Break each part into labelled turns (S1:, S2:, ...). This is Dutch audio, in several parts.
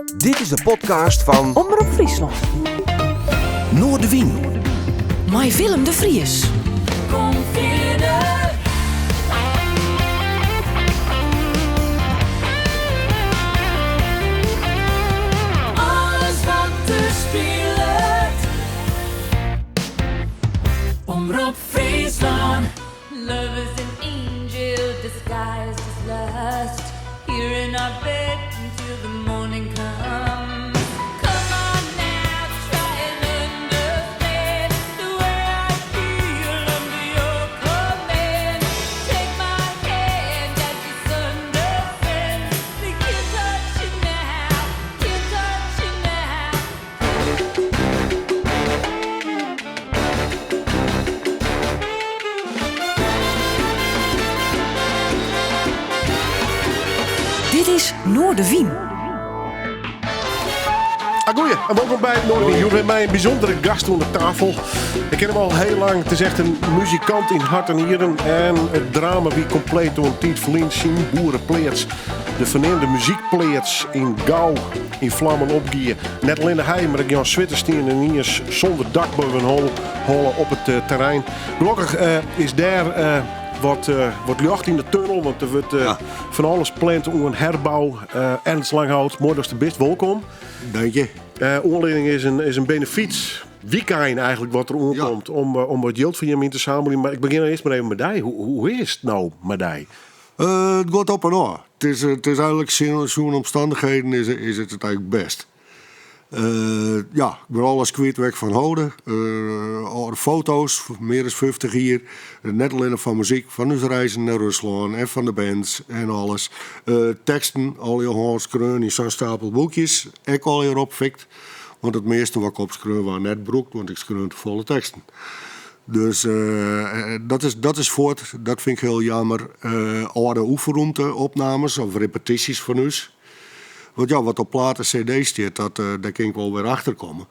S1: Dit is de podcast van
S2: Omroep Friesland.
S1: Noordewien.
S2: Met Willem de Vries.
S3: Kom verder. Alles wat er speelt. Omroep Friesland.
S4: Love is an angel disguised as lust. Here in our bed until the morning comes. Come on now, try and understand the way I feel under your command. Take my hand as the sun descends. We can't touch you now, can't touch you now.
S2: Dit is Noordewien.
S5: Goeie, en welkom bij Noordewien. Jullie hebben mij een bijzondere gast aan de tafel. Ik ken hem al heel lang. Het is echt een muzikant in hart en nieren. En het drama wie compleet door een tijd verliezen zien boerenpleets. De verneemde muziekpleets in Gouw, in Vlammen opgieën. Net alleen de hij, maar ik Jan Zwitterstein en Niers zonder dak boven hollen op het terrein. Gelukkig is daar... Wat lucht in de tunnel, want er wordt van alles gepland om een herbouw. Ernst Langhout, mooi dat je best welkom.
S6: Dank je.
S5: Oorleding is een benefiets weekend eigenlijk wat er omkomt om wat geld van je in te zamelen. Maar ik begin eerst maar even met die. Hoe is het nou met die?
S6: Het gaat op en af. Het is eigenlijk zo'n omstandigheden is het eigenlijk best. Ik ben alles kwijt weg van houden. Oude foto's, meer dan 50 hier. Net alleen van muziek, van onze reizen naar Rusland en van de bands en alles. Teksten, al je handschreun in zo'n stapel boekjes. Ik al hier opfikt. Want het meeste wat ik opschreun was net broek, want ik schreun volle teksten. Dus dat is voort. Dat vind ik heel jammer. Oude oefenruimte opnames of repetities van ons. Want ja, wat op platen cd's staat, daar kan ik wel weer achter komen.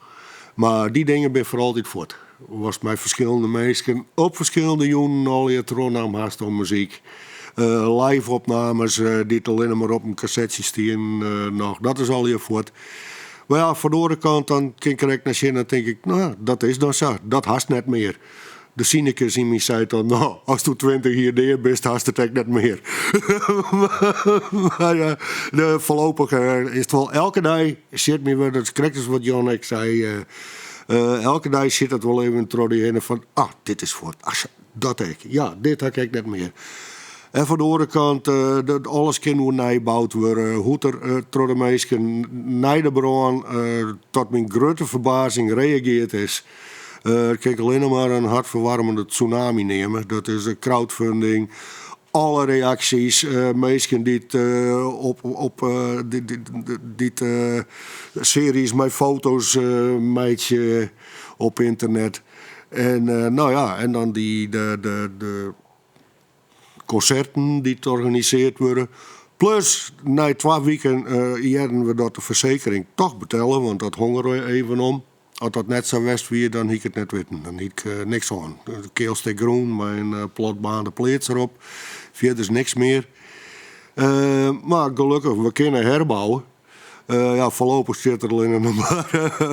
S6: Maar die dingen ben voor altijd voort. Was met verschillende mensen op verschillende jaren al je troonnaam haast om muziek. Live opnames die het alleen maar op een cassetje staan nog. Dat is al je voort. Maar ja, van de andere kant dan kijk ik naar zin en denk ik, nou, dat is dan zo. Dat haast net meer. De cynicus in mij zei dan, nou, als je 20 hier neer bent, haast het echt net meer. Maar voorlopig is het wel elke dag, zit me weer, dat is correct is wat Jan ik zei, elke dag zit het wel even door die heen van, dit is voor het, dat ik, ja, dit heb ik net meer. En van de andere kant, alles kan hoe nijbouwd worden, hoe er door de meesten naar de bron, tot mijn grote verbazing reageerd is. Ik kan alleen maar een hartverwarmende tsunami nemen. Dat is een crowdfunding. Alle reacties. Mensen die op series met foto's meidje op internet. En en dan de concerten die georganiseerd worden. Plus, na 2 weken jaren we dat de verzekering toch betalen. Want dat honger even om. Als dat net zo was wie, dan hiek ik het net weten. Dan hiek ik niks aan. De keelstek groen, mijn plotbaan de pleats erop. Verder is niks meer. Maar gelukkig, we kunnen herbouwen. Voorlopig zit er alleen nog maar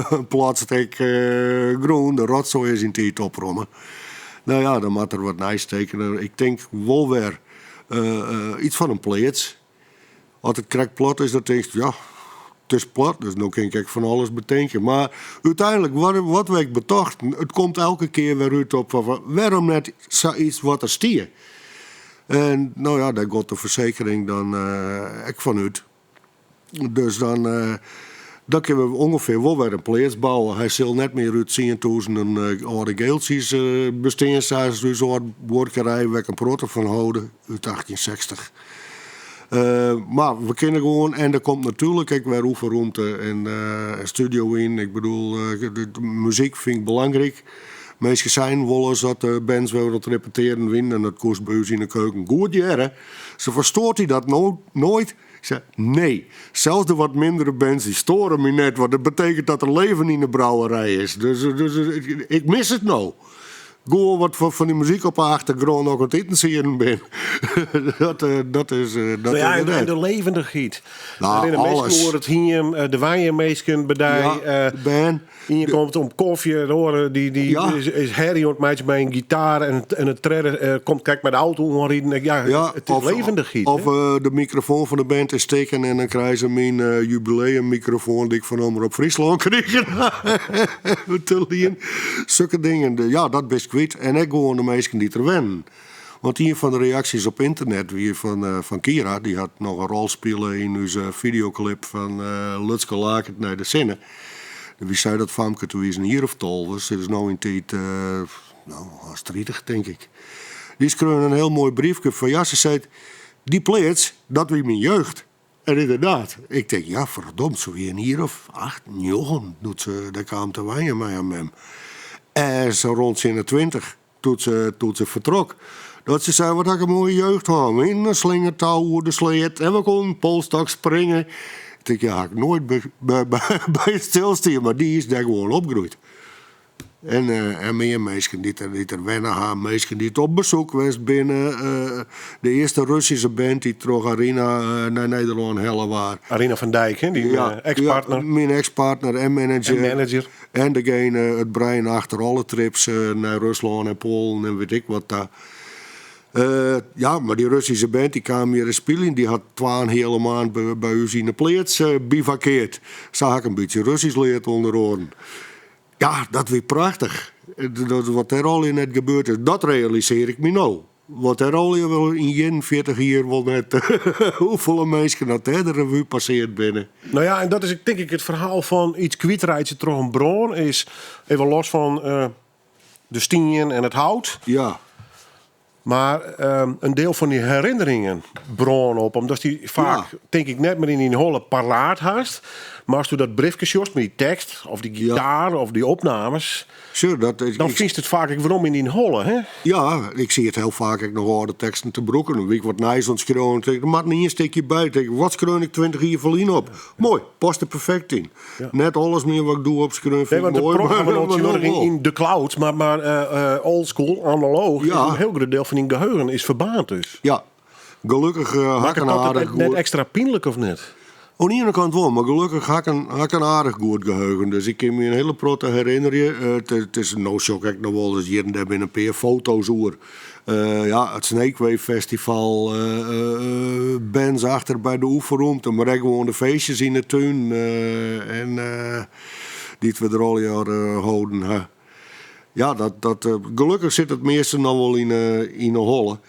S6: een plaatstek groen. De rotzooi is in tijd oprommen. Nou ja, dan moet er wat nice tekenen. Ik denk wel weer iets van een pleats. Als het krek plat is, dan denk je, ja... Het is plat, dus nu kan ik van alles bedenken. Maar uiteindelijk, wat ik betocht, het komt elke keer weer uit op van waarom net zoiets wat er stier. En nou ja, daar gaat de verzekering dan ik vanuit. Dus dan kunnen we ongeveer wel weer een plaats bouwen. Hij zal net meer uit 10.000 oude geeltjes bestaan, zoals dus een woordkerij waar ik een proto van houden uit 1860. Maar we kunnen gewoon, en er komt natuurlijk ook weer oefenruimte en studio in. Ik bedoel, de muziek vind ik belangrijk. Mensen zijn wel eens dat de bands willen dat repeteren winnen en dat kost bij u in de keuken goed jaren. Ze verstoort hij dat nooit. Ik zeg, nee. Zelfs de wat mindere bands die storen me net, want dat betekent dat er leven in de brouwerij is. Dus ik mis het nou. gewoon wat van die muziek op de achtergrond ook aan het eten ben. dat is
S5: Nou ja, en
S6: het.
S5: de levendigheid.
S6: Nou,
S5: De mensen
S6: alles.
S5: horen het hier, de wijnmeesken bedij.
S6: Ja, Ben.
S5: Hier komt om koffie horen, die
S6: Ja.
S5: is Harry ontmaakt bij een gitaar en het treden komt kijk met de auto omrijden. Ja, het is levendigheid.
S6: Of de microfoon van de band is steken en dan krijgen ze mijn jubileummicrofoon die ik van Omroep Friesland kreeg. Zulke dingen. Ja, dat best kwijt. En ik gewoon de meesten die er wennen. Want hier van de reacties op internet, wie van Kira, die had nog een rol spelen in onze videoclip van Lutske Lakert naar de Zinnen. Wie zei dat Famke toen is een hier of 12 was. Het is nou in tijd, als 30 denk ik. Die schreef een heel mooi briefje van ja, ze zei, die plaats, dat was mijn jeugd. En inderdaad, ik denk, ja verdomd, zo weer een hier of 8, 9, doet ze, daar kwam te wijnen mij aan hem. En ze rond zijn 20, toen ze vertrok. Dat ze zei, wat had ik een mooie jeugd gehad. In een slingertouw, de sleet, en we konden polstak springen. Ik denk, ja, ik nooit bij stilstaan, maar die is daar gewoon opgegroeid. En meer mensen die er wennen gaan, mensen die het op bezoek was binnen. De eerste Russische band die terug Arena naar Nederland hellen waren.
S5: Arina van Dijk, hè? Die ex-partner.
S6: Ja, mijn ex-partner en manager.
S5: En manager.
S6: En degene, het brein achter alle trips naar Rusland en Polen en weet ik wat daar. Ja, maar die Russische band die kwam hier in spelen. Die had 2 hele maand bij u in de plaats bivakkeerd. Zag ik een beetje Russisch leerd onder oren. Ja, dat weer prachtig. Wat er al in het gebeurd is, dat realiseer ik me nou. Wat er al in 40 jaar wel net hoeveel mensen dat de revue passeert binnen.
S5: Nou ja, en dat is denk ik het verhaal van iets kwijtrijden terug een bron. Is even los van de stien en het hout.
S6: Ja.
S5: Maar een deel van die herinneringen bron op. Omdat die vaak, denk ik, net meer in die holle parlaat haast. Maar als je dat briefje jost met die tekst, of die gitaar, of die opnames.
S6: Sure,
S5: dan vies het vaak waarom in die holle, hè?
S6: Ja, ik zie het heel vaak. Ik nog oude teksten te broeken. Een week wat nice ontschreeuwen. Er maakt niet een stukje bij. Ik denk, wat schreeuw ik 20 jaar verlien op? Mooi, past er perfect in. Ja. Net alles meer wat ik doe op schreeuwen vind ik mooi.
S5: De programma in de cloud, maar oldschool, analoog. Ja. Een heel groot deel van die geheugen is verbaand dus.
S6: Ja, gelukkig
S5: maakt het altijd net extra pijnlijk of niet?
S6: Aan de ene kant wel, maar gelukkig had ik een aardig goed geheugen. Dus ik kan me een hele protte herinneren. Het is no shock, ik nog wel eens hier en daar binnen een paar foto's oer. Het Snakewave Festival, bands achter bij de oefenruimte, maar gewoon de feestjes in de tuin. Die we er al jaren houden. Ja, gelukkig zit het meeste nog wel in een holle.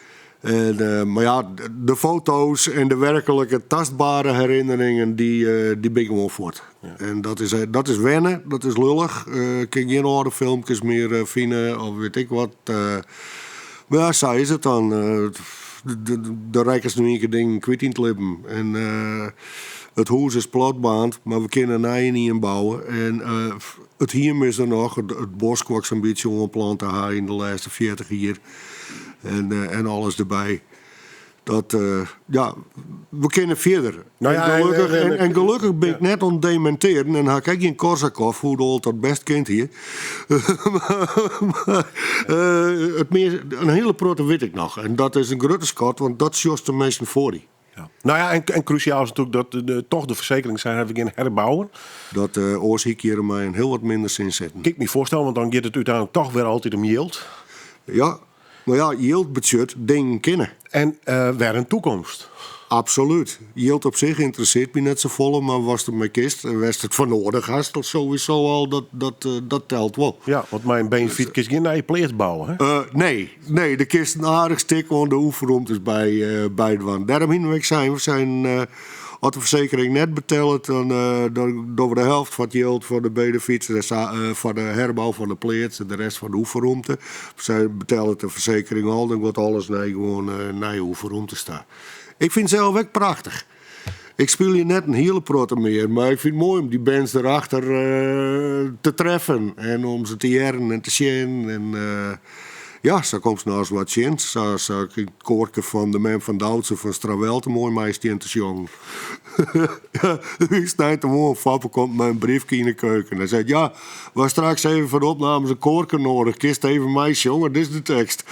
S6: Maar ja, de foto's en de werkelijke tastbare herinneringen, die ben ik gewoon voort. Ja. En dat is wennen, dat is lullig. Ik kan geen oude filmpjes meer vinden of weet ik wat. Maar ja, zo is het dan. De rijkers nu een keer dingen kwijt in het leven. En het huis is platbaand, maar we kunnen nijen niet inbouwen. En het hier is er nog, het bos kwam zo'n beetje onplant te halen in de laatste 40 jaar. En alles erbij. We kunnen verder.
S5: Nou ja,
S6: en gelukkig ben ik net aan het dementeren. En had ik geen Korsakov, hoe de oud dat best kent hier. Een hele prote weet ik nog. En dat is een grote schat, want dat is juist de meesten voor die.
S5: Ja. Nou ja, en cruciaal is natuurlijk dat toch de verzekering zijn hebben we in herbouwen.
S6: Dat oorzaak hier mij een heel wat minder zin zetten.
S5: Ik kan me voorstellen, want dan gaat het uiteindelijk toch weer altijd om yield.
S6: Ja. Maar ja, yield-budget, dingen kennen. En
S5: weer een toekomst.
S6: Absoluut. Yield op zich interesseert me net zo vol, maar was het mijn kist en was het van nodig, haast dat sowieso al, dat telt wel.
S5: Ja, want mijn beenfiets is geen naar je pleert bouwen, hè?
S6: Nee, de kist een aardig stik, want de oefenruimtes bij de wand. Daarom we zijn als de verzekering net betelt, dan doen we de helft van het yield voor de bedefiets, voor de herbouw van de pleert en de rest van de oefenruimte. Zij betalen de verzekering al, dan wordt alles naar je oefenruimte staan. Ik vind het zelf ook prachtig. Ik speel hier net een hele protte meer, maar ik vind het mooi om die bands erachter te treffen en om ze te jaren en te zien. En Ja, zo komt ze nou eens wat zien. Zo ik het koortje van de man van Doutsen van Strawel te mooi meisje te jong. Ja, wie snijdt hem op. Papa komt met een briefje in de keuken. Hij zegt, ja, we straks even voor de opnames een koortje nodig. Kist even meisje, jongen, dit is de tekst.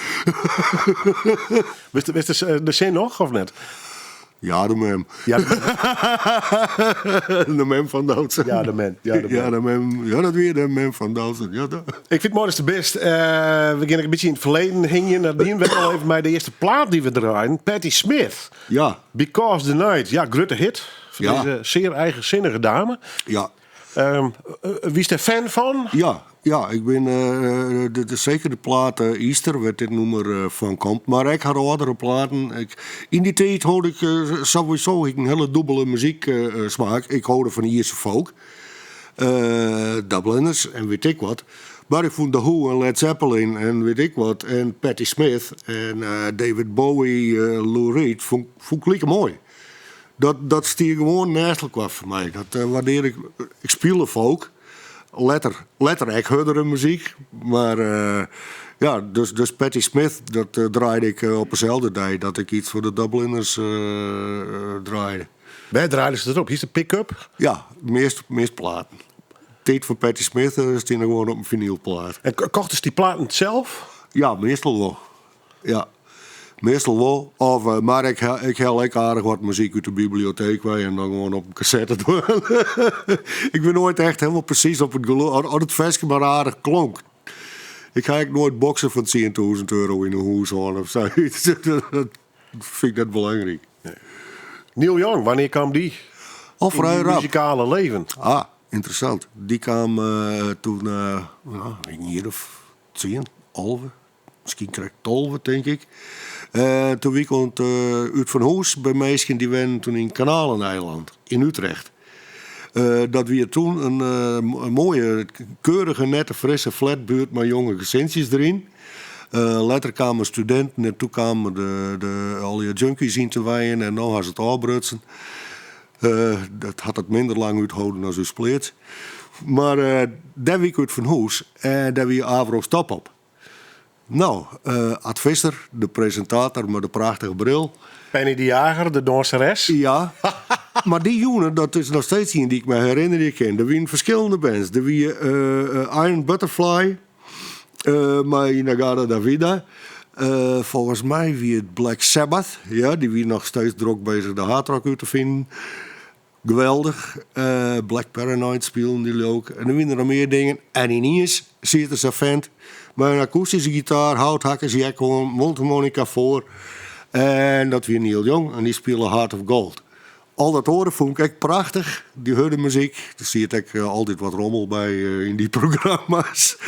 S5: Wist de zin nog, of net?
S6: Ja, de mem.
S5: Ja,
S6: De mem van Doutsen.
S5: ja, de man. Ja, de man.
S6: Ja, de mem. Ja, dat weer de mem van Doutsen. Ja, dat.
S5: Ik vind het mooi is de best. We gaan een beetje in het verleden hingen. Nadien werd al even bij de eerste plaat die we draaien. Patti Smith.
S6: Ja,
S5: Because the Night. Ja, grote hit. Van
S6: Ja.
S5: deze zeer eigenzinnige dame.
S6: ja.
S5: Wie is er fan van?
S6: Ja, ik ben zeker de plaat Easter, werd dit nummer van komt. Maar ik had oudere platen. In die tijd had ik sowieso een hele dubbele muzieksmaak. Ik hoorde van Ierse folk, Dubliners en weet ik wat. Maar ik vond The Who en Led Zeppelin en weet ik wat. En Patti Smith en David Bowie, Lou Reed vond ik lekker mooi. Dat stier gewoon naast elkaar voor mij. Dat waardeer ik. Ik speelde folk. Letter, ik hoorde muziek. Maar ja, dus Patti Smith, dat draaide ik op dezelfde dag dat ik iets voor de Dubliners draaide.
S5: Wij draaiden ze erop. Hier is de pick-up.
S6: Ja, meest platen. Tijd van Patti Smith is die gewoon op een vinylplaat.
S5: En kochten ze die platen zelf?
S6: Ja, meestal wel. Ja. Meestal wel. Of, maar ik haal ook aardig wat muziek uit de bibliotheek bij en dan gewoon op een cassette doen. Ik ben nooit echt helemaal precies op het geloof. Als het versje maar aardig klonk. Ik ga eigenlijk nooit boksen van 10.000 euro in een huis aan of zoiets. Dat vind ik net belangrijk.
S5: Neil Young, wanneer kwam die?
S6: Al vrij
S5: in het
S6: rap.
S5: muzikale leven.
S6: Ah, interessant. Die kwam toen een jaar of 10, 11. Misschien krijg ik 12, denk ik. Toen wie komt uit Van Hoes bij meisjes die waren toen in Kanaleneiland in Utrecht. Dat we toen een mooie, keurige, nette, frisse flatbuurt met jonge gezinsjes erin. Later kwamen studenten en toen kwamen al die junkies in te wijnen en nou had ze het afbrutsen. Dat had het minder lang uithouden als u spleet. Maar daar wie ik uit Van Hoes en daar wie Avro stap op. Nou, Ad Visser, de presentator met de prachtige bril.
S5: Penny de Jager, de danseres.
S6: Ja, maar die jongen, dat is nog steeds een die ik me herinner die ik ken. Er waren verschillende bands. Er waren Iron Butterfly, maar Inagada Davida. Volgens mij wie het Black Sabbath. Ja, die waren nog steeds druk bezig de hardrock uit te vinden. Geweldig. Black Paranoid spelen die ook. En dan winnen er meer dingen. En ineens zit er zo'n vent met een akoestische gitaar, houthakkers, jack, mondharmonica voor. En dat weer Neil Young. En die spelen Heart of Gold. Al dat horen vond ik echt prachtig. Die hoorde muziek. Er zie je altijd wat rommel bij in die programma's.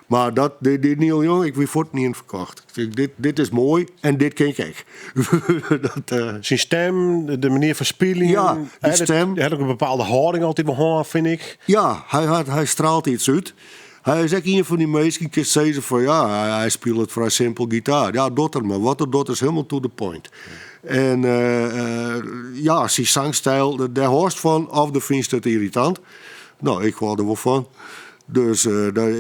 S6: Maar die Neil Young, ik weet voort niet in verkocht. Ik denk, dit is mooi en dit ken ik.
S5: Zijn stem, de manier van spelen.
S6: Ja, die stem.
S5: Hij had ook een bepaalde houding altijd wel, vind ik.
S6: Ja, hij straalt iets uit. Hij is ook een van die meesten die zeggen van ja, hij speelt het vrij simpel gitaar. Ja, dotter, maar wat er doet is helemaal to the point. En ja, zijn zangstijl, daar hoort van of de vind je het irritant. Nou, ik hou er wel van. Dus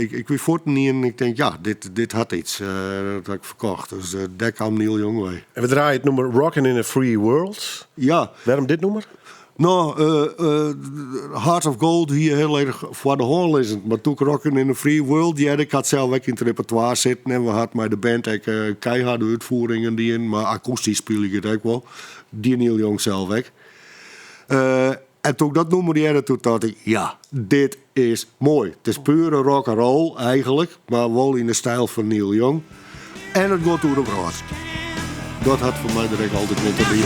S6: ik weet voort niet en ik denk ja, dit had iets dat ik verkocht. Dus daar kwam Neil Young bij.
S5: En we draaien het nummer Rockin' in a Free World.
S6: Ja.
S5: Waarom dit nummer?
S6: Nou, Heart of Gold hier heel erg voor de hand is. Maar toen Rockin' in a Free World, ja, ik had zelf ook in het repertoire zitten. En we hadden met de band ook keiharde uitvoeringen die in, maar akoestisch speel ik het ook wel. Die Neil Young zelf ook. En toen ik dat nummer die toen dacht ik, ja, dit is mooi. Het is pure rock and roll eigenlijk, maar wel in de stijl van Neil Young. En het gaat door de braas. Dat had voor mij direct altijd wel te doen.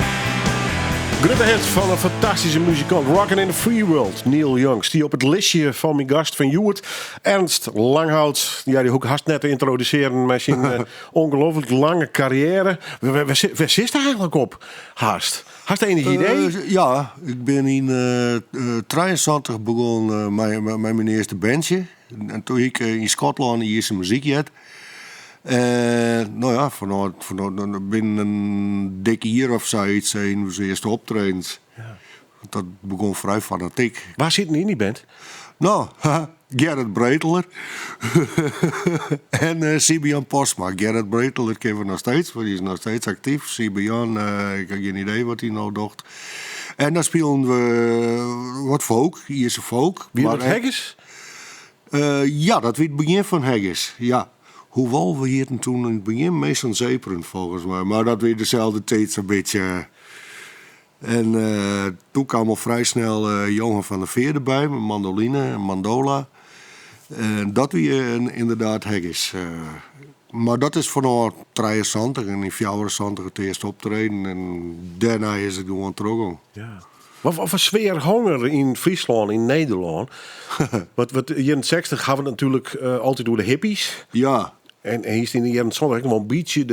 S5: Grote hit van een fantastische muzikant. Rockin' in the Free World. Neil Young. Die op het listje van mijn gast van Joert. Ernst Langhout. Ja, die ook haast net te introduceren met zijn ongelooflijk lange carrière. Waar zit hij eigenlijk op? Haast. Had je enig idee?
S6: Ja, ik ben in 1973 begonnen met mijn eerste bandje. En toen ik in Schotland eerste muziek had. Nou ja, vanuit binnen een dikke jaar of zoiets zijn we eerste optredens. Ja. Dat begon vrij fanatiek.
S5: Waar zit hij in die band?
S6: Nou, Gerrit Breiteler en Sibian Postma. Gerrit Breiteler kennen we nog steeds, want die is nog steeds actief. Sibian, ik heb geen idee wat hij nou doet. En dan spelen we wat folk, Ierse folk.
S5: Wie
S6: Maar
S5: dat Haggis?
S6: Ja, dat was het begin van Haggis, ja. Hoewel we hier toen in het begin meestal Zeperen volgens mij. Maar dat weer dezelfde tijd zo'n beetje. En toen kwam al vrij snel Johan van der Veer erbij met mandoline en mandola. En dat weer inderdaad Haggis. Maar dat is vanaf 73 en in 74 het eerste optreden. En daarna is het gewoon terug.
S5: Ja. Wat voor sfeer honger in Friesland, in Nederland? wat hier in de 60 gaan we natuurlijk altijd door de hippies.
S6: Ja.
S5: En hier is in de jaren 20 wel een beetje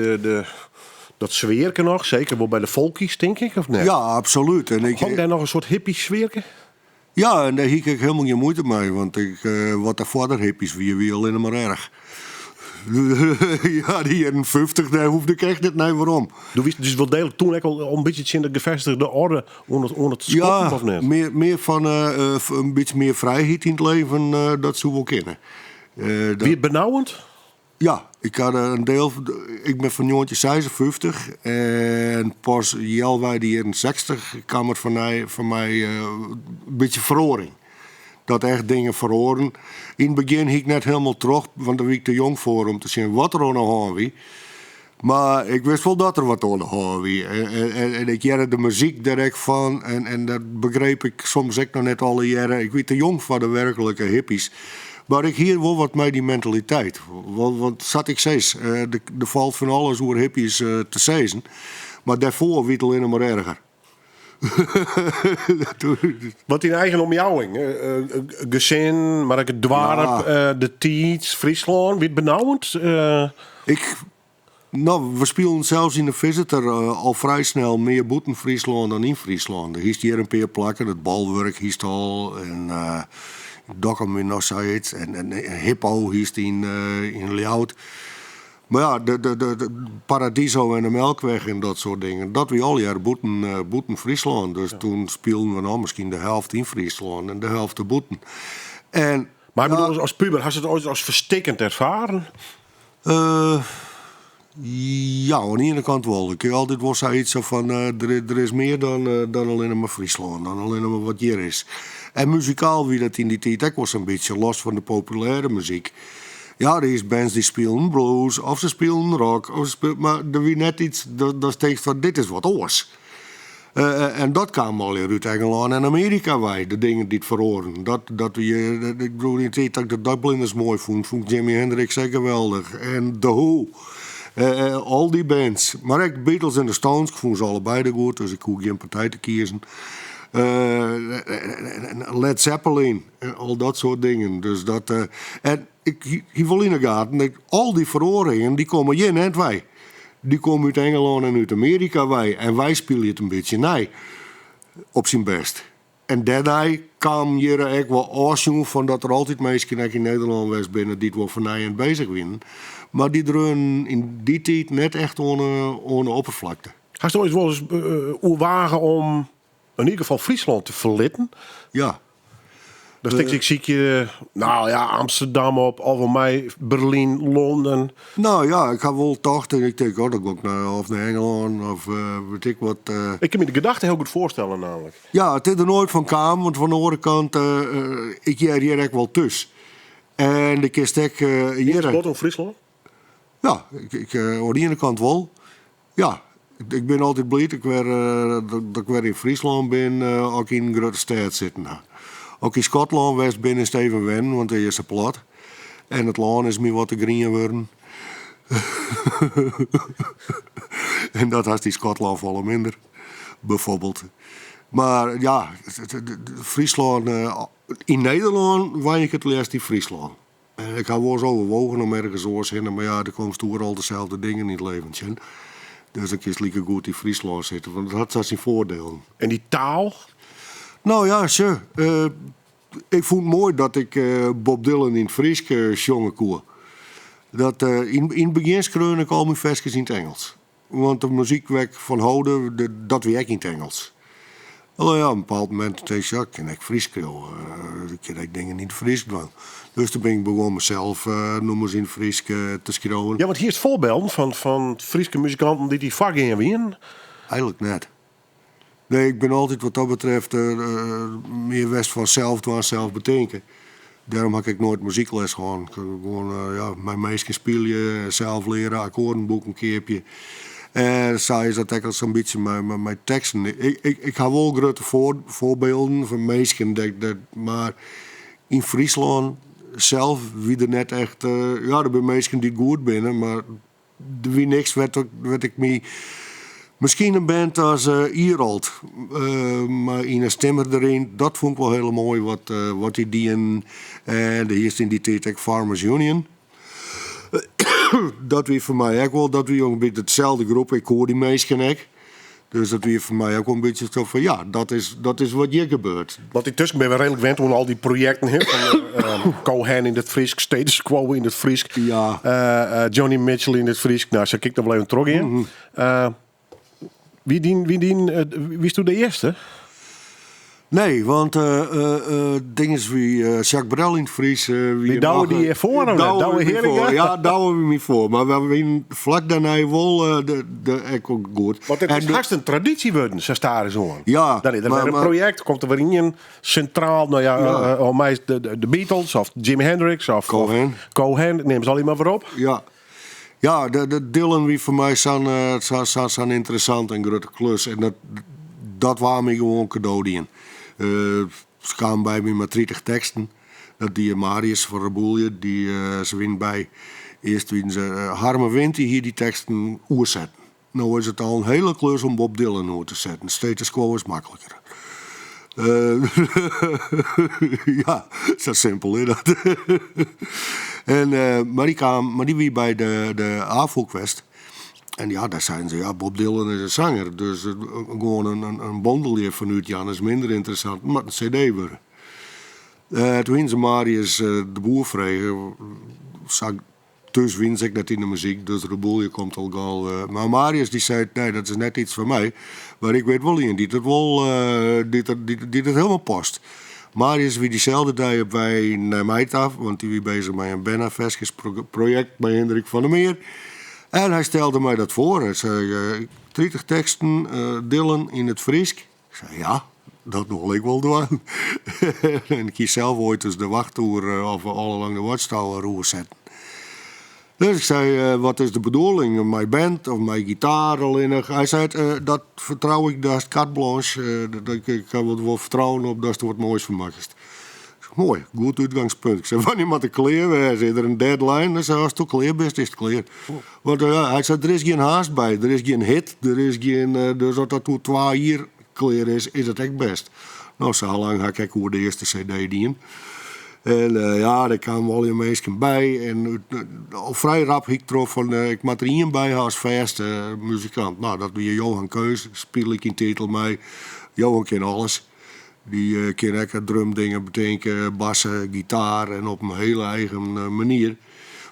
S5: dat sfeerke nog. Zeker wel bij de folkies, denk ik, of net?
S6: Ja, absoluut. En
S5: Hangt daar nog een soort hippie sfeerke?
S6: Ja, en daar heb ik helemaal geen moeite mee. Want wat daarvoor de hippies wie alleen maar erg. Ja, die jaren 50, daar hoefde ik echt niet naar waarom.
S5: Dus wel degelijk toen ook al een beetje in de gevestigde orde onder het schoppen,
S6: Ja,
S5: of net?
S6: meer van een beetje meer vrijheid in het leven, dat zou wel kennen.
S5: Wie het benauwend?
S6: Ja, ik had een deel. Ik ben van jongetje 56 en pas bij de jaren 60 kwam het van mij een beetje verhoring. Dat echt dingen verhoren. In het begin ging ik net helemaal terug, want daar was ik te jong voor om te zien wat er aan de hand was. Maar ik wist wel dat er wat aan de hand was. En ik jaren de muziek direct van. En dat begreep ik soms ook nog net alle jaren. Ik was te jong voor de werkelijke hippies. Maar ik hier wel wat met die mentaliteit. Want zat ik steeds. Er valt van alles over hippies te zeggen. Maar daarvoor werd het alleen maar erger.
S5: Wat in eigen omjouwing? Gezin, maar ook het dwarp, de Tietz, Friesland. Wie het benauwend?
S6: We spelen zelfs in de Visitor al vrij snel meer buiten Friesland dan in Friesland. Er is hier een paar plekken, het balwerk is al. En Dokkum in nog zoiets. En Hippo is in Ljout. Maar ja, de Paradiso en de Melkweg en dat soort dingen. Dat we al jaar boeten Friesland. Dus toen speelden we nou misschien de helft in Friesland en de helft te boeten.
S5: Maar ik bedoel, als puber, had je het ooit als verstikkend ervaren?
S6: Ja, aan de ene kant wel. Ik heb altijd wel zoiets van, er is meer dan alleen maar Friesland. Dan alleen maar wat hier is. En muzikaal wie dat in die tijd ook was een beetje los van de populaire muziek. Ja, er is bands die spelen blues, of ze spelen rock, maar er wie net iets dat steekt van dit is wat oors. En dat kwam al uit Engeland en Amerika wij, de dingen die het verhoren. Ik bedoel niet dat ik de Dubliners mooi vond Jimi Hendrix zeker geweldig. En The Who, al die bands. Maar ik de Beatles en de Stones, ik vond ze allebei de goed, dus ik hoef geen partij te kiezen. Led Zeppelin en al dat soort dingen. Dus dat, en ik wil in de gaten dat al die verhoringen die komen hier net wij. Die komen uit Engeland en uit Amerika wij. En wij spelen het een beetje nee. Op zijn best. En daarna kwam hier echt wel afzien van dat er altijd mensen in Nederland was binnen die het wel vernijend bezig winnen. Maar die dreunen in die tijd net echt onder oppervlakte.
S5: Had je ooit wel eens wagen om in ieder geval Friesland te verlitten?
S6: Ja.
S5: Dus ik zie je, Amsterdam op, over mij, Berlijn, Londen.
S6: Nou ja, ik ga wel tochten. Ik denk, dat ik ook naar Engeland of weet ik wat.
S5: Ik kan me de gedachte heel goed voorstellen namelijk.
S6: Ja, het is er nooit van kwam, want van de andere kant, ik jij hier echt wel tussen. En de kist ik hier.
S5: Wat om Friesland?
S6: Ja, ik aan de ene kant wel. Ja, ik ben altijd blij dat ik weer in Friesland ben, ook in een grote stad zitten. Ook in Schotland was binnen Steven Wen, want hij is zo plat. En het land is meer wat te green worden. En dat had in Schotland veel minder, bijvoorbeeld. Maar ja, Friesland, in Nederland was ik het eerst in Friesland. Ik had wel eens overwogen om ergens oors heen, maar ja, er komen stoer al dezelfde dingen in het leventje. Dus ik is lekker goed in Friesland zitten, want dat had zijn voordelen.
S5: En die taal?
S6: Nou ja, ik vond het mooi dat ik Bob Dylan in het Fries zongen kon. Dat, in het begin schreeuwde ik al mijn versjes in het Engels. Want de muziek waar ik van houden, dat werkt in het Engels. Oh ja, op een bepaald moment denk ik, ja, kan ik Fries krijgen. Ik kan dingen niet Fries doen. Dus toen ben ik begonnen mezelf noemers in Fries te schrijven.
S5: Ja, want hier is het voorbeeld van Friese muzikanten die vak in winnen.
S6: Eigenlijk net. Nee, ik ben altijd wat dat betreft meer west van zelf doen, zelf bedenken. Daarom heb ik nooit muziekles gewoon. Ik gewoon mijn meisje spelen, zelf leren, akkoordenboek een keertje. Zij is dat eigenlijk zo'n beetje mijn teksten. Ik heb wel grote voorbeelden van meisjes, maar in Friesland zelf wie er net echt. Er zijn meisjes die goed binnen, maar wie niks werd ik me. Misschien een band als Ierald, maar in een stemmer erin, dat vond ik wel heel mooi wat die dien. En hier is in die tijd ook Farmers Union. Dat weer voor mij ook wel, dat weer een beetje hetzelfde groep. Ik hoor die meisjes ook. Dus dat weer voor mij ook wel een beetje zo van, ja, dat is wat hier gebeurt.
S5: Want intussen ben we redelijk gewend aan al die projecten. Hè, van Cohen in het Fries, Status Quo in het Fries.
S6: Ja.
S5: Johnny Mitchell in het Fries. Nou, zo kijk ik nog wel even terug in.
S6: Mm-hmm.
S5: Wie is toen de eerste?
S6: Nee, want dingen wie Jacques Brel in het Fries.
S5: Die douwen die voor hem, douwen Heringen.
S6: Ja, douwen we niet voor. Maar we hebben vlak daarna wel de echo goed.
S5: Want het is haast een traditie worden, ze staren zo.
S6: Ja.
S5: Dat is een project, komt er weer in centraal, nou ja, mij de Beatles of Jimi Hendrix of Cohen, neem ze al maar voor op.
S6: Ja. Ja, de Dylan wie voor mij zo'n interessant en grote klus. En dat waren me gewoon cadeau in. Ze kwamen bij me met 30 teksten. Dat die Marius van Reboelje, ze wint bij. Eerst wien ze Harme Wind die hier die teksten oerzetten. Nou is het al een hele klus om Bob Dylan oer te zetten. Status Quo is makkelijker. Ja, zo simpel is dat. Maar die wie bij de AFO-quest. En ja, daar zijn ze, ja, Bob Dylan is een zanger. Dus gewoon een bondelje vanuit Jan is minder interessant. Maar een cd worden. Toen wien ze Marius de Boer vregen. Dus win ik dat in de muziek. Dus de boelje komt al gauw. Maar Marius die zei, nee, dat is net iets voor mij. Maar ik weet wel in die het helemaal past. Marius wie diezelfde dag bij Nijmeid af. Want die was bezig met een Benna Veskes project bij Hendrik van der Meer. En hij stelde mij dat voor. Hij zei, 30 teksten, Dylan in het Fries. Ik zei, ja, dat wil ik wel doen. En ik kies zelf ooit dus de wachttoer of alle lange Watchtower roer zetten. Dus ik zei, wat is de bedoeling? Mijn band of mijn gitaar alleen nog? Hij zei, dat vertrouw ik, dat is carte blanche. Ik kan wel vertrouwen op dat het wat moois van mag is. Mooi, goed uitgangspunt. Ik zei, wanneer moet ik klaar zijn? Is er een deadline? Hij zei, als het klaar bent, is het klaar. Want hij zei, er is geen haast bij. Er is geen hit. Er is geen, dus als dat toen 2 jaar klaar is het echt best. Nou, zo lang ga ik hoe de eerste cd dien. En ja, daar kwamen wel je meesten bij. En al vrij rap ik trof van, ik moet er iemand bij als verste muzikant. Nou, dat doe je Johan Keus, speel ik in titel mee. Johan kent alles. Die kan ook drumdingen bedenken, bassen, gitaar en op een hele eigen manier.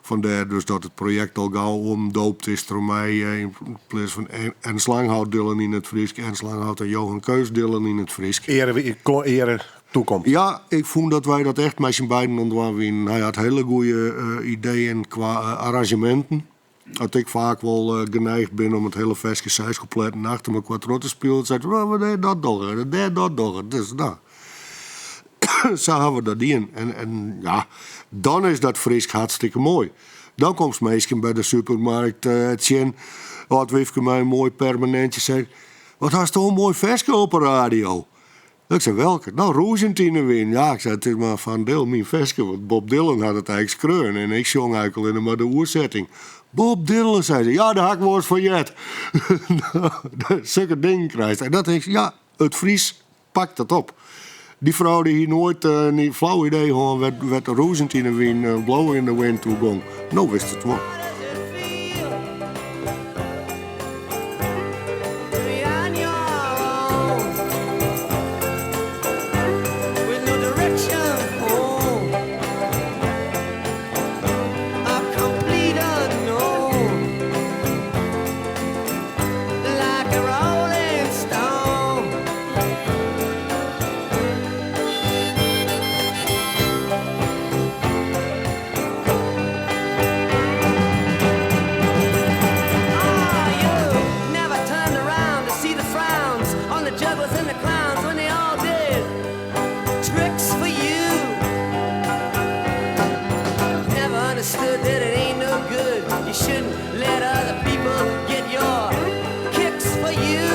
S6: Vandaar dus dat het project al gauw omdoopt is door mij in plaats van en Slanghout Dylan in het Fries en Slanghout en Johan Keus Dylan in het Fries.
S5: Ere toekomst.
S6: Ja, ik vond dat wij dat echt met z'n beiden ontwinnen. Hij had hele goede ideeën qua arrangementen. Dat ik vaak wel geneigd ben om het hele Veskes Seis compleet nacht om een kwartrot te spelen. Zei we dat doggen. Dus nou. Zo hebben we dat in. En ja, dan is dat Fries hartstikke mooi. Dan komt meestal bij de supermarkt Tjen. Wat Wifke mij een mooi permanentje zei. Wat had toch een mooi Veske op de radio? Ik zei, welke? Nou, Roosentine win. Ja, ik zei, het is maar van deel mijn Veske. Want Bob Dylan had het eigenlijk skreun. En ik zong eigenlijk alleen maar de oerzetting. Bob Dylan, zei ze. Ja, daar had ik wel eens van jet. Zulke dingen krijgt. En dat denk ik, ja, het Fries pakt dat op. Die vrouw die hier nooit een flauw idee had, werd de Roosentine win, Blow in the Wind toegong. Nou wist het wel.
S7: shouldn't let other people get your kicks for you.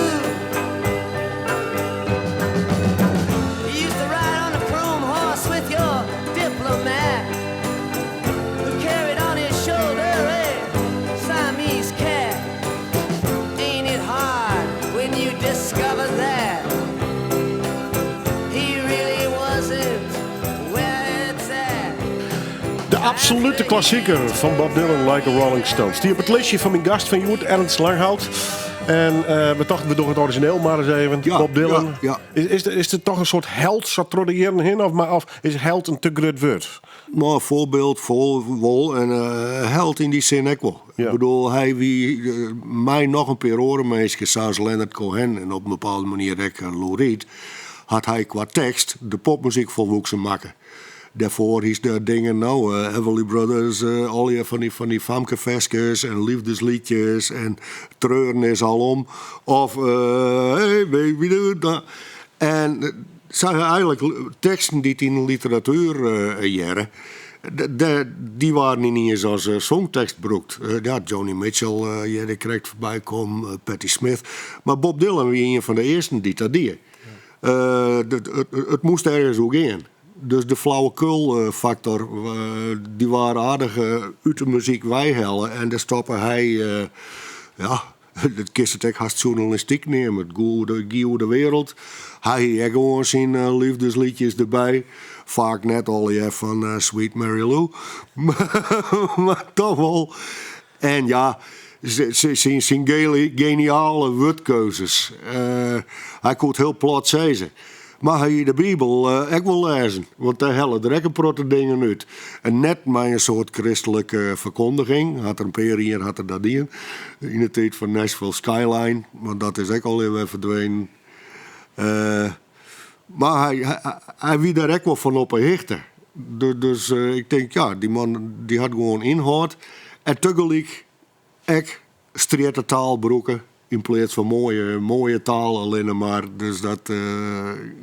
S7: You used to ride on a chrome horse with your diplomat, who carried on his shoulder a Siamese cat. Ain't it hard when you discover that he really wasn't where it's at?
S5: De absolute klassieker van Bob Dylan, Like a Rolling Stones. Die op het lijstje van mijn gast van Joert, Ernst Langhout. En we dachten we doen het origineel maar eens even.
S6: Ja,
S5: Bob Dylan.
S6: ja.
S5: Is er toch een soort held, zo tradiëren heen? Of is held een te groot woord?
S6: Nou, voorbeeld, vol en held in die zin ook wel.
S5: Ja.
S6: Ik bedoel, hij wie mij nog een paar orenmeisje, zoals Leonard Cohen en op een bepaalde manier ook Lou Reed, had hij qua tekst de popmuziek volwoeksen maken. Daarvoor is de dingen, nou, Everly Brothers, al je van die famkefeskes en liefdesliedjes en treuren is al om. Of, hey baby, doe dat. En zijn eigenlijk teksten die in de literatuur jaren, die waren niet eens als songtekst gebruikt. Ja, Joni Mitchell, die krijgt voorbij komen, Patti Smith. Maar Bob Dylan was een van de eersten die dat deed. Het moest ergens ook in. Dus de flauwekulfactor, die waren aardig uit de muziek wijhellen. En daar stoppen hij, ja, dat kist het echt haast journalistiek nemen. Het goede wereld. Hij heeft gewoon zijn liefdesliedjes erbij. Vaak net al van Sweet Mary Lou. maar toch wel. En ja, zijn geniale woordkeuzes. Hij kon heel plat zeggen. Maar hij je de Bijbel ook wel lezen. Want daar hellen er ook een protte dingen uit. En net met een soort christelijke verkondiging. Had er een paar jaar had er dat in de tijd van Nashville Skyline. Want dat is ook al even verdwenen. Maar hij wie daar ook wel van op een hichte. Dus ik denk, ja, die man die had gewoon inhoud. En tegelijk ook strette taalbroeken. In plaats van mooie taal alleen maar. Dus dat,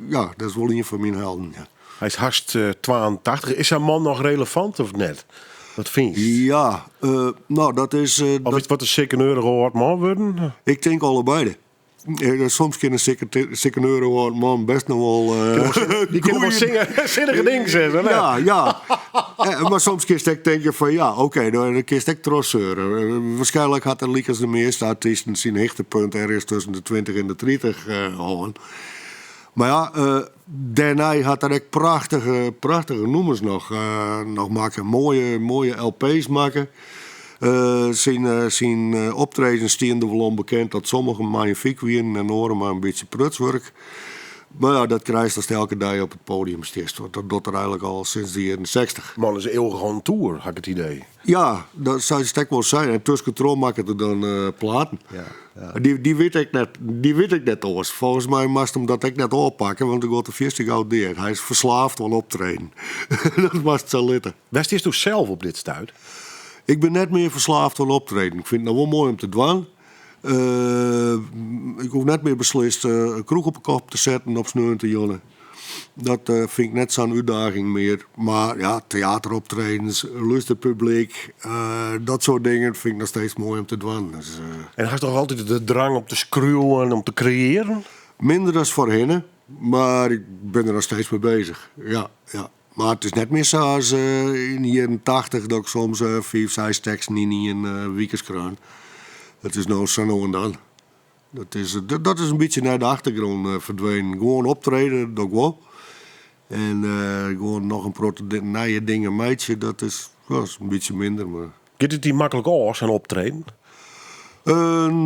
S6: ja, dat is wel een van mijn helden. Ja.
S5: Hij is haast 82. Is zijn man nog relevant of net? Wat vind je?
S6: Ja, nou dat is...
S5: Of is het wat een secondeur gehoord man worden?
S6: Ik denk allebei. Soms kan een secondeur hoort man best nog wel...
S5: Die kunnen wel zinnige dingen zeggen. Hè?
S6: Ja. Maar soms kun je denken van ja, oké, dan kun je trots zeuren. Waarschijnlijk had er als de meeste artiesten zijn hechtepunt ergens tussen de 20 en de 30 houden. Maar ja, daarna had er ook prachtige noemers nog maken. Mooie LP's maken. Zijn optreden stiende wel onbekend dat sommige magnifiek waren en anderen maar een beetje prutswerk. Maar ja, dat krijgt als elke dag op het podium steeds. Dat doet er eigenlijk al sinds de jaren 60.
S5: Man is eeuwig on tour, had ik het idee.
S6: Ja, dat zou het wel zijn. En tussen maken er dan platen.
S5: Ja.
S6: Die weet ik net oors. Volgens mij moest hem dat ik net oppakken, want ik word de eerste gauw deed. Hij is verslaafd aan optreden. Dat was het zo litten.
S5: Best is toch zelf op dit stuit?
S6: Ik ben net meer verslaafd aan optreden. Ik vind het nou wel mooi om te dwan. Ik hoef net meer beslist een kroeg op een kop te zetten op sneeuw te jonnen. Dat vind ik net zo'n uitdaging meer. Maar ja, theateroptredens, luisterpubliek, dat soort dingen vind ik nog steeds mooi om te dwan. Dus,
S5: En had je toch altijd de drang om te screwen, om te creëren?
S6: minder dan voorheen, maar ik ben er nog steeds mee bezig. Ja. Maar het is net meer zoals in de jaren 80 dat ik soms 5, 6 teksten in een weekenskraan. Het is nou zo nou en dan. Dat is een beetje naar de achtergrond verdwenen. Gewoon optreden, dat wel. En gewoon nog een nieuwe dingen meidje, dat is een beetje minder. Maar...
S5: Gaat het die makkelijk oors aan optreden?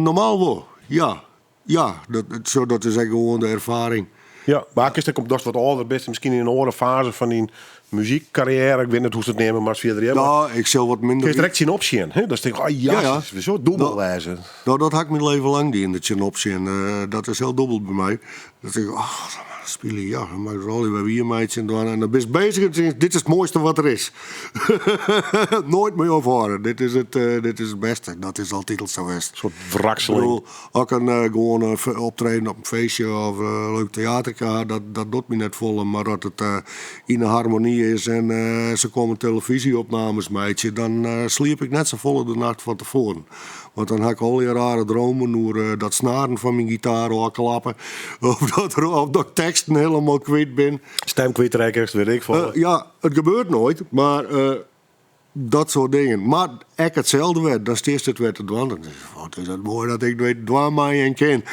S6: Normaal wel, ja. Ja, dat is echt gewoon de ervaring.
S5: Ja, maar is komt dat wat ouder, best misschien in een andere fase van die muziekcarrière. Ik weet niet hoe ze het nemen, maar verder hebben.
S6: Ja, ik zal wat minder.
S5: Je hebt direct zien opzien, hè? Dat is denk ik,
S6: ja.
S5: zo dubbelwijze.
S6: Nou, dat had ik mijn leven lang die in de chin opzien. Dat is heel dubbel bij mij. Dat ik, spelen, ja, dan maak ik er al weer meidje en dan. En dan ben je bezig en zeg, dit is het mooiste wat er is. Nooit meer overhouden. Dit is het beste. Dat is altijd al zo best.
S5: Een soort wrakseling.
S6: Ik kan gewoon optreden op een feestje of leuk theater ik, dat doet me net vol. Maar dat het in de harmonie is en ze komen televisieopnames meidje, dan sliep ik net zo vol de nacht van tevoren. Want dan had ik al die rare dromen hoe dat snaren van mijn gitaar al klappen. Of dat ik teksten helemaal kwijt ben.
S5: Stemkwijtrekkers, weet ik veel.
S6: Ja, het gebeurt nooit, maar dat soort dingen. Maar ik hetzelfde werd, dan steeds het werd te dwanden. Wat is dat mooi dat ik weet dwaan mij en ken.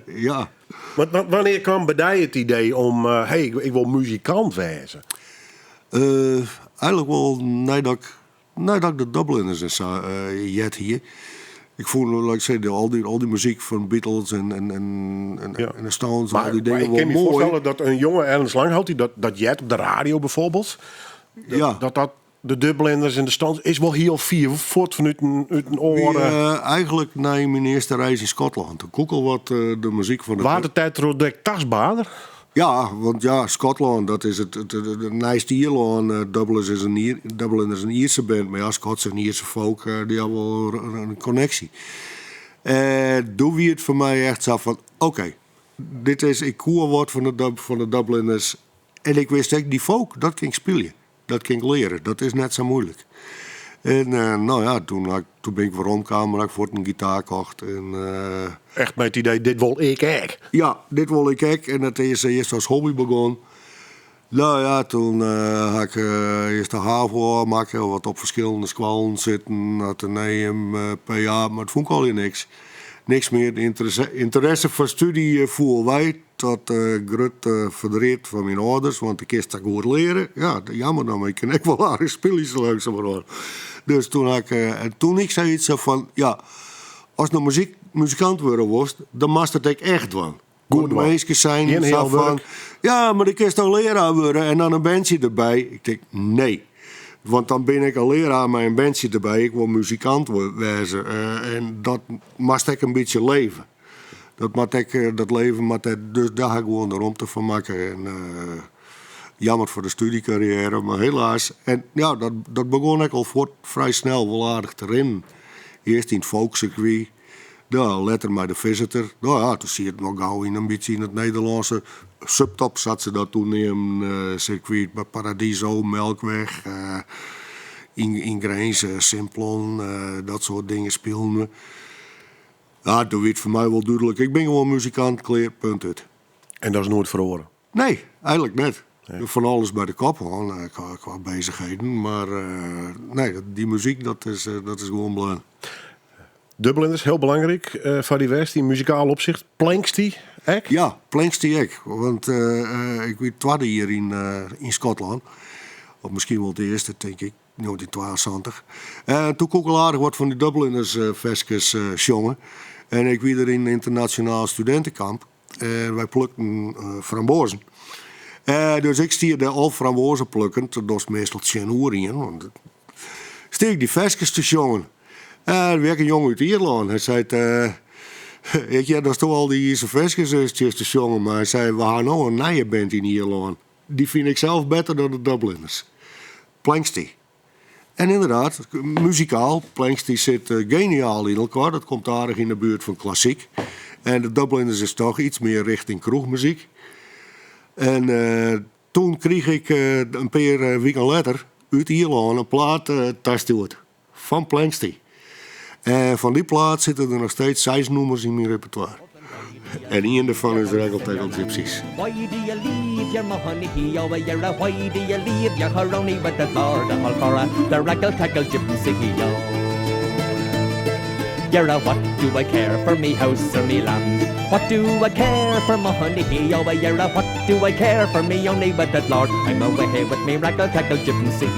S6: Ja.
S5: Wanneer kwam bij jou het idee om, ik wil muzikant wezen?
S6: Eigenlijk wel nadat ik de Dubliners jet hier. Ik voel, like ik zei, al die muziek van Beatles en de Stones en al die dingen
S5: ik
S6: wel
S5: kan me
S6: mooi.
S5: voorstellen dat een jonge Ernst Langhoudt, dat jet op de radio bijvoorbeeld, dat de Dubliners en de Stones is wel heel vier voort vanuit een oren.
S6: Eigenlijk na mijn eerste reis in Schotland. Ik koek al wat de muziek van de...
S5: Waar de tijd direct tastbaarder?
S6: Ja, want ja, Schotland, dat is het nice Ierland. Dublin is een Ierse band, maar ja, Scots en Ierse folk, die hebben wel een connectie. Toen wie het voor mij echt zo van, oké, dit is, ik koer wat van de Dubliners. En ik wist echt, die folk, dat ging spelen. Dat ging leren, dat is net zo moeilijk. En nou ja, toen ben ik weer omgekomen, ik voor een gitaar kocht. En,
S5: echt met het idee, dit wil ik echt.
S6: Ja, dit wil ik echt. En dat is eerst als hobby begonnen. Nou ja, toen had ik eerst de HAVO maken, wat op verschillende scholen zitten. Atheneum, PA, maar het vond ik al niks. Niks meer. De interesse voor studie voel wij tot groot verdriet van mijn ouders, want ik eerst dat goed leren. Ja, jammer dan, maar ik kan echt wel aardig spelletjes langzamerhand. Dus toen ik zei iets van, ja, als je nou muzikant worden was, dan moest het echt doen. Goed mensen zijn zo van, ja, maar ik kan toch leraar worden en dan een bandje erbij. Ik denk, nee. Want dan ben ik een leraar met een bandje erbij. Ik wil muzikant wezen. En dat moest ik een beetje leven. Dat leven, dus daar ga ik gewoon de romte van maken. En, jammer voor de studiecarrière, maar helaas. En ja, dat begon ik al vrij snel wel aardig te rennen. Eerst in het folkcircuit. Ja, later bij de Visitor. Nou ja, toen zie je het nog gauw een beetje in het Nederlandse. Subtop zat ze dat toen in een circuit bij Paradiso, Melkweg. In Grijns, Simplon, dat soort dingen speelden we. Ja, dat werd voor mij wel duidelijk. Ik ben gewoon muzikant, clear, punt uit.
S5: En dat is nooit verloren?
S6: Nee, eigenlijk net. Nee. Van alles bij de kop qua bezigheden. Maar nee, die muziek, dat is gewoon belangrijk.
S5: Dublin is heel belangrijk voor die West in muzikaal opzicht. Planksty, ek?
S6: Ja, Planksty ek. Want ik weet tweede hier in Schotland. Of misschien wel de eerste, denk ik. Nou, die 72. Toen kon ik al aardig wat van die Dubliners vestjes jongen. En ik was er in een internationaal studentenkamp. Wij plukten frambozen. Dus ik stierde al frambozen plukkend. Dat is meestal 10 uur in. Stier ik die vestjes te jongen. Er werd een jongen uit Ierland. Hij zei, dat is toch al die Ierse vestjes te jongen. Maar hij zei, we gaan nou een nieuwe band in Ierland. Die vind ik zelf beter dan de Dubliners. Planksty. En inderdaad, muzikaal, Planksty zit geniaal in elkaar. Dat komt aardig in de buurt van klassiek. En de Dubliners is toch iets meer richting kroegmuziek. En toen kreeg ik een paar weken later uit Ierland een plaat thuisgestuurd van Planksty. En van die plaat zitten er nog steeds 6 nummers in mijn repertoire. En één daarvan is Raggle Taggle Gypsies.
S8: Why do you leave your money over here? Why do you leave your Haroni with the Lord of Alfora, the Raggle Taggle Gypsy? You're what do I care for me house or me land? What do I care for my honey over here? What do I care for me only with the Lord? I'm away with me Raggle Taggle Gypsy.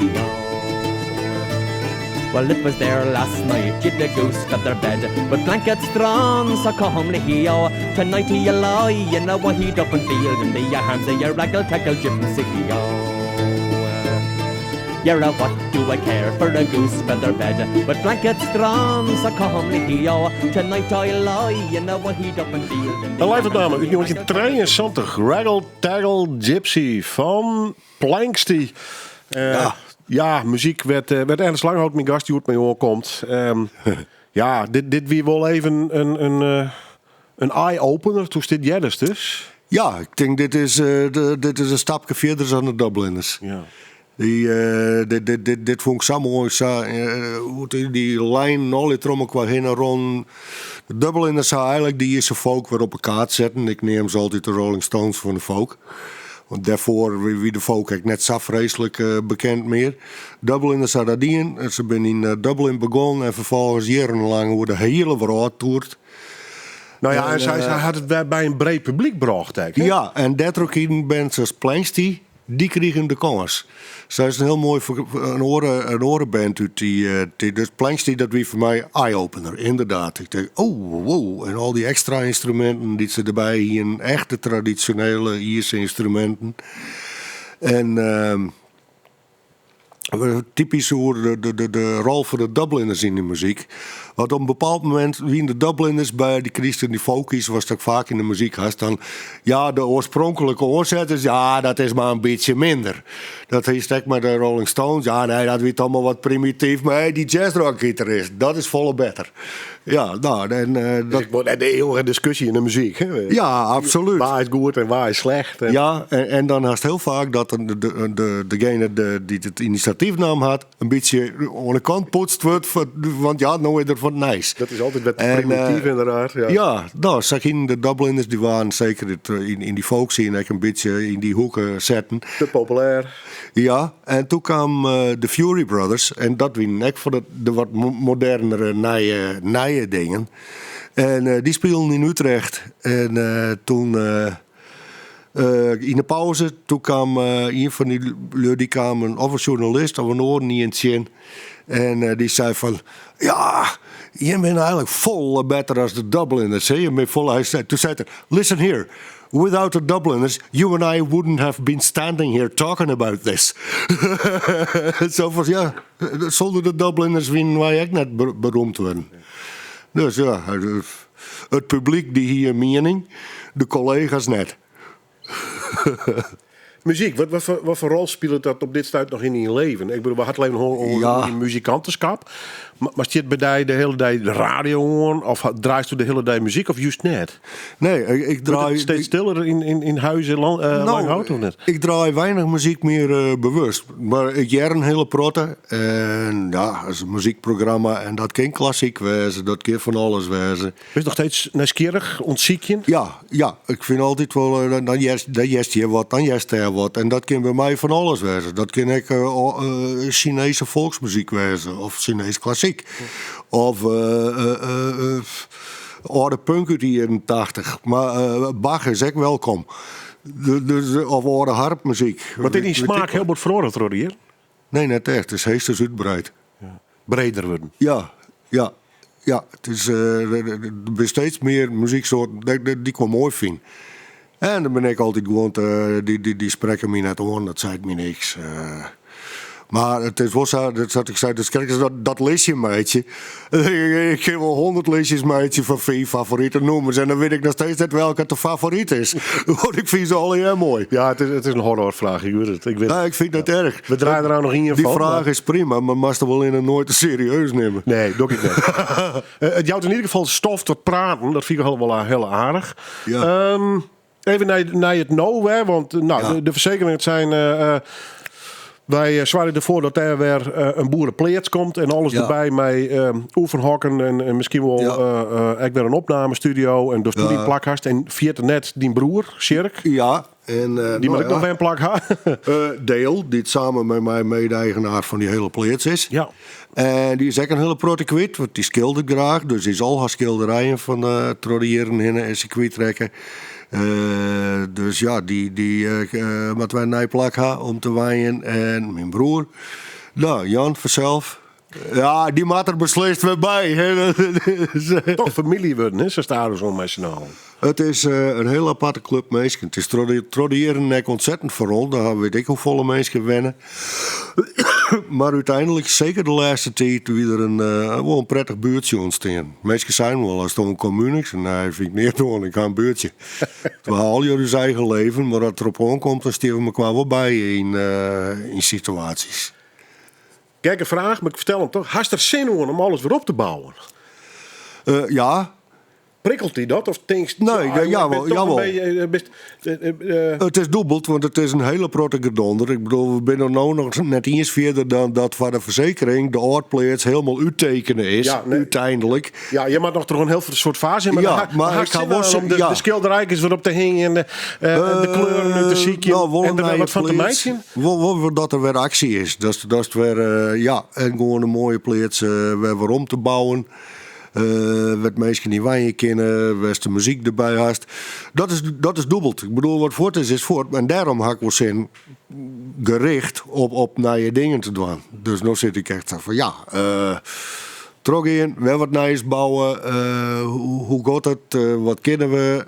S8: Well, it was there last night, you'd the goose got their bed with blankets drawn, so come here. Tonight you lie in a wide open field in the arms of your Raggle Taggle Gypsy. You're a what do I care for a goose feather bed with blankets drawn, so come here. Tonight I lie in a wide open field in the
S5: Een live opname uit 1973, Raggle Taggle Gypsy van Planksty. Ja, muziek werd Ernst Langhoudt mijn gast die uit mij hoorkomt. Ja, dit wie wel even een eye-opener toen dit Jedders dus.
S6: Ja, ik denk dit is een stapje verder dan de Dubliners.
S5: Ja.
S6: Dit vond ik zo mooi. Hoe die lijn, al die trommel qua heen en rond. De Dubliners zou eigenlijk die eerste folk weer op elkaar zetten. Ik neem ze altijd de Rolling Stones van de folk. Want daarvoor wie de folk ik net zo vreselijk bekend meer. Dubliners zou dat in. Ze zijn in Dublin begonnen en vervolgens jarenlang wordt de hele wereld toert.
S5: Nou ja, en zij had het bij een breed publiek gebracht. Hè?
S6: Ja, en dat ook in bands als Planksty, die kregen de kans. Zij is een heel mooi een orenband uit die dus Planksty, dat was voor mij eye-opener, inderdaad. Ik denk, oh, wow, en al die extra instrumenten die ze erbij hier, echte traditionele Ierse instrumenten. En typisch hoe de rol van de Dubliners in de muziek. Want op een bepaald moment, wie de Dubliners bij die christen, die folkies, was dat vaak in de muziek had, dan ja, de oorspronkelijke oorzetters, ja, dat is maar een beetje minder. Dat is echt maar de Rolling Stones, ja, nee, dat weet allemaal wat primitief, maar hey, die jazzrock-gitarist, dat is volle beter. Ja, nou, en dat...
S5: De eeuwige discussie in de muziek. Hè?
S6: Ja, absoluut.
S5: Waar is goed en waar is slecht. En...
S6: Ja, en dan haast heel vaak dat degene die het initiatief nam had, een beetje aan de kant poetst wordt, want ja, nou is er van nice.
S5: Dat is altijd wat primitief inderdaad.
S6: Ja, nou, zag in de Dubliners, die waren zeker in die folk scene een beetje in die hoeken zetten.
S5: Te populair.
S6: Ja, en toen kwam de Fury Brothers, en dat waren echt voor de wat modernere, nieuwe dingen. En die speelden in Utrecht. En toen... in de pauze, toen kwam een van die kwamen, of een journalist of een oor niet in het zin. En die zei van, ja, je bent eigenlijk vol beter als de Dubliners. Hè? Je bent vol, toen zei hij, listen here, without the Dubliners, you and I wouldn't have been standing here talking about this. Zo van, ja, zonder de Dubliners winnen wij ook net beroemd worden. Dus ja, het publiek die hier mening, de collega's net.
S5: Muziek, wat voor rol speelt dat op dit stuit nog in je leven? Ik bedoel, we hadden alleen een muzikantenschap. Maar zit bij die de hele dag de radio horen? Of draait u de hele dag muziek of juist net?
S6: Nee, ik draai...
S5: Wordt het steeds stiller in huizen Langhout of net?
S6: Ik draai weinig muziek meer bewust. Maar ik jaren een hele protte. En ja, dat is een muziekprogramma. En dat kan klassiek wezen, dat kan van alles wezen.
S5: Ben je nog steeds nieuwsgierig, ontziekje?
S6: Ja, ik vind altijd wel, dan jest je wat, dan jest er wat. En dat kan bij mij van alles wezen. Dat kan ik Chinese volksmuziek wezen. Of Chinees klassiek. Of oude punk uit die 80. Maar Bach is ook welkom. Of oude harpmuziek.
S5: Wat in die smaak heel wat veranderd worden hier?
S6: Nee, net echt. Het is heesters uitbreid.
S5: Ja. Breder worden.
S6: Ja. Het is er steeds meer muzieksoorten die ik wel mooi vind. En dan ben ik altijd gewoon, die spreken me net aan, dat zei me niks. Maar het is wel zo, dat ik zei, dus kijk eens dat listje, meidje. Ik geef wel 100 listjes, meidje, van 4 favoriete nummers. En dan weet ik nog steeds net welke de favoriet is. Want ik vind ze al heel mooi.
S5: Ja, het is een horrorvraag, ik weet het.
S6: Ik vind dat erg.
S5: We draaien er nou nog in je
S6: Die
S5: van,
S6: vraag is prima, maar mag er wel in en nooit te serieus nemen.
S5: Nee, doe ik niet. Het jouwt in ieder geval stof tot praten. Dat vind ik wel heel aardig.
S6: Ja.
S5: Even naar het nou, hè, want de verzekeringen zijn... wij zwaaien ervoor dat er weer een boerenpleets komt en alles erbij met oefenhokken en misschien wel ook weer een opnamestudio en dus die plakhast. En via het net die broer, Sjerk.
S6: Ja. En,
S5: die moet ik nog weer een plak hebben.
S6: Dale, die samen met mijn mede-eigenaar van die hele pleets is.
S5: Ja.
S6: En die is ook een hele protte kwijt, want die schildert graag. Dus die is al haar schilderijen van trodiëren heen en ze kwijttrekken. Dus ja, die wat wij een nieuwe plak hebben om te waaien. En mijn broer, nou, Jan vanzelf. Ja, die maakt er beslist weer bij.
S5: Toch familie worden, hè? Ze staan er zo met z'n allen.
S6: Het is een heel aparte club mensen. Het is trodiëren nek ontzettend vooral. Daar weet ik hoe volle mensen wennen. Maar uiteindelijk, zeker de laatste tijd, weer wel een prettig buurtje ontstaan. Mensen zijn wel als het om commune is. Nee, vind ik niet doen. Ik ga een buurtje. We halen jullie eigen leven, maar als het erop aankomt, dan sturen we elkaar wel bij in situaties.
S5: Kijk, een vraag, maar ik vertel hem toch. Hast er zin om alles weer op te bouwen?
S6: Ja.
S5: Prikkelt hij dat? Of denk je...
S6: Nee, jawel.
S5: Best,
S6: Het is dubbeld, want het is een hele protte donder. Ik bedoel, we zijn nou nog net eens verder dan dat van de verzekering de oorplaats helemaal uittekenen is,
S5: Ja, nee.
S6: uiteindelijk.
S5: ja, je maakt nog toch een heel soort fase in. Maar
S6: Ja,
S5: dan
S6: maar
S5: maar
S6: ik ga wel
S5: om
S6: zeggen,
S5: de
S6: ja.
S5: schilderijtjes erop te hingen en de kleuren uit de ziekje. En er wel wat van te maken.
S6: Wel dat er weer actie is. Dat is weer, en gewoon een mooie plaats weer om te bouwen. Wat mensen niet wijnen kennen, waar de muziek erbij haast. Dat is dubbeld. Ik bedoel, wat voort is voort. En daarom had ik wel zin gericht op naar je dingen te doen. Dus nu zit ik echt van terug in, weer wat nieuws bouwen. Hoe gaat het? Wat kennen we?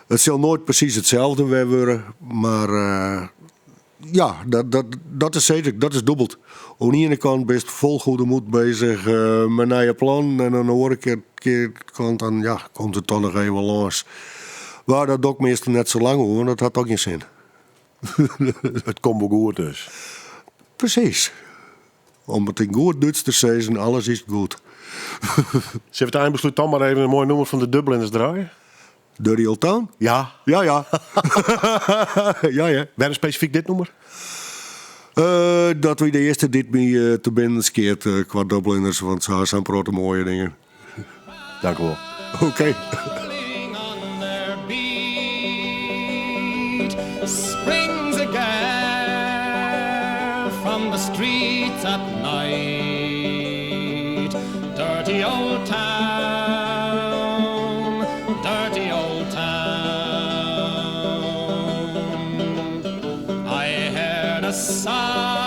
S6: Het zal nooit precies hetzelfde weer worden. Maar dat is zeker, dat is dubbeld. Aan de ene kant ben je vol goede moed bezig met naar je plan. En aan de andere kant dan, komt het dan nog even los. Maar dat ook meestal net zo lang hoor, want dat had ook geen zin.
S5: Het komt wel goed dus.
S6: Precies. Om het in goed Duits te zeggen, alles is goed.
S5: Zullen we het eindbesluit dan maar even een mooi nummer van de Dubliners draaien?
S6: Dirty Old Town?
S5: Ja.
S6: Ja. ja.
S5: Waarom specifiek dit nummer?
S6: Dat we de eerste dit mee te binnen skeert qua Dubliners, want ze zijn protte mooie dingen.
S5: Dank u wel.
S6: Oké.
S3: Rolling on their beat springs again from the streets at night. Dirty old town, dirty old town. I heard a sigh